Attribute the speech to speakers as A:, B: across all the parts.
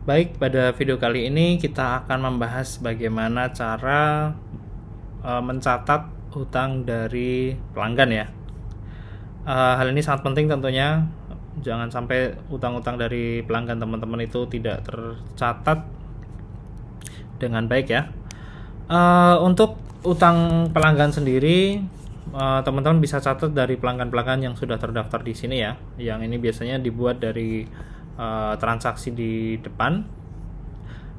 A: Baik, pada video kali ini kita akan membahas bagaimana cara mencatat hutang dari pelanggan ya. Hal ini sangat penting tentunya. Jangan sampai utang-utang dari pelanggan teman-teman itu tidak tercatat dengan baik ya. Untuk utang pelanggan sendiri, teman-teman bisa catat dari pelanggan-pelanggan yang sudah terdaftar di sini ya. Yang ini biasanya dibuat dari transaksi di depan,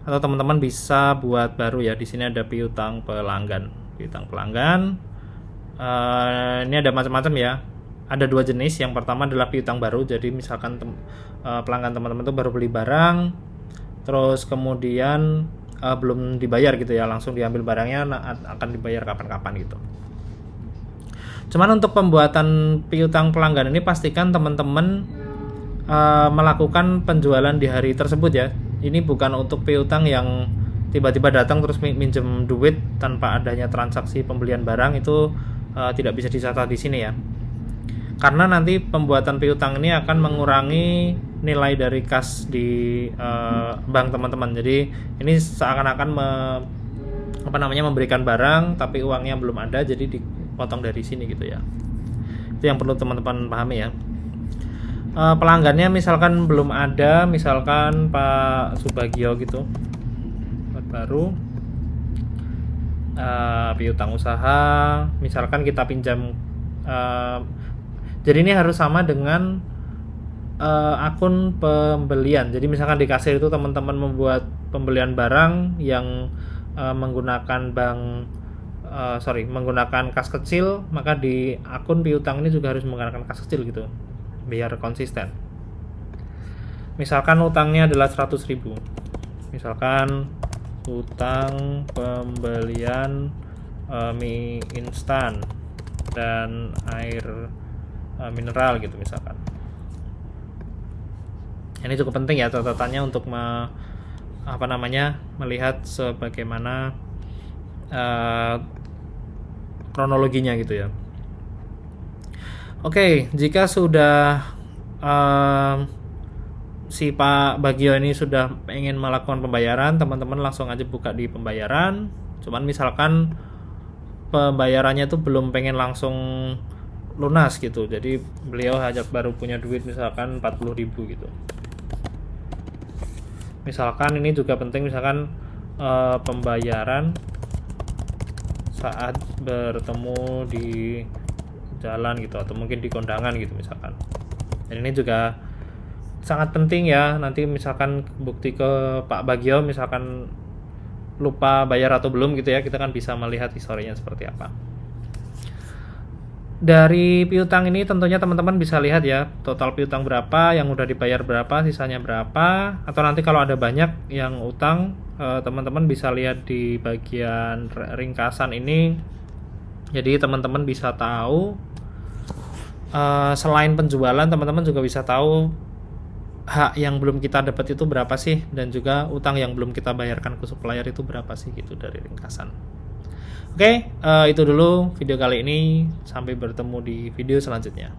A: atau teman-teman bisa buat baru ya. Di sini ada piutang pelanggan. Ini ada macam-macam ya. Ada dua jenis. Yang pertama adalah piutang baru. Jadi misalkan pelanggan teman-teman itu baru beli barang, terus kemudian belum dibayar gitu ya, langsung diambil barangnya, akan dibayar kapan-kapan gitu. Cuman untuk pembuatan piutang pelanggan ini pastikan teman-teman melakukan penjualan di hari tersebut ya. Ini bukan untuk piutang yang tiba-tiba datang terus minjem duit tanpa adanya transaksi pembelian barang, itu tidak bisa dicatat di sini ya. Karena nanti pembuatan piutang ini akan mengurangi nilai dari kas di bank teman-teman. Jadi ini seakan-akan memberikan barang tapi uangnya belum ada, jadi dipotong dari sini gitu ya. Itu yang perlu teman-teman pahami ya. Pelanggannya misalkan belum ada, misalkan Pak Subagio gitu, baru piutang usaha, misalkan kita pinjam, jadi ini harus sama dengan akun pembelian. Jadi misalkan di kasir itu teman-teman membuat pembelian barang yang menggunakan menggunakan kas kecil, maka di akun piutang ini juga harus menggunakan kas kecil gitu, biar konsisten. Misalkan utangnya adalah 100.000, misalkan utang pembelian mie instan dan air mineral gitu misalkan. Ini cukup penting ya catatannya untuk melihat sebagaimana kronologinya gitu ya. Oke, jika sudah si Pak Bagio ini sudah ingin melakukan pembayaran, teman-teman langsung aja buka di pembayaran. Cuman misalkan pembayarannya tuh belum pengen langsung lunas gitu, jadi beliau hanya baru punya duit misalkan 40.000 gitu. Misalkan ini juga penting, misalkan pembayaran saat bertemu di jalan gitu, atau mungkin di kondangan gitu misalkan. Dan ini juga sangat penting ya. Nanti misalkan bukti ke Pak Bagio, misalkan lupa bayar atau belum gitu ya, kita kan bisa melihat historinya seperti apa. Dari piutang ini tentunya teman-teman bisa lihat ya, total piutang berapa, yang udah dibayar berapa, sisanya berapa. Atau nanti kalau ada banyak yang utang, teman-teman bisa lihat di bagian ringkasan ini. Jadi teman-teman bisa tahu, selain penjualan, teman-teman juga bisa tahu hak yang belum kita dapat itu berapa sih, dan juga utang yang belum kita bayarkan ke supplier itu berapa sih gitu dari ringkasan. Oke, itu dulu video kali ini. Sampai bertemu di video selanjutnya.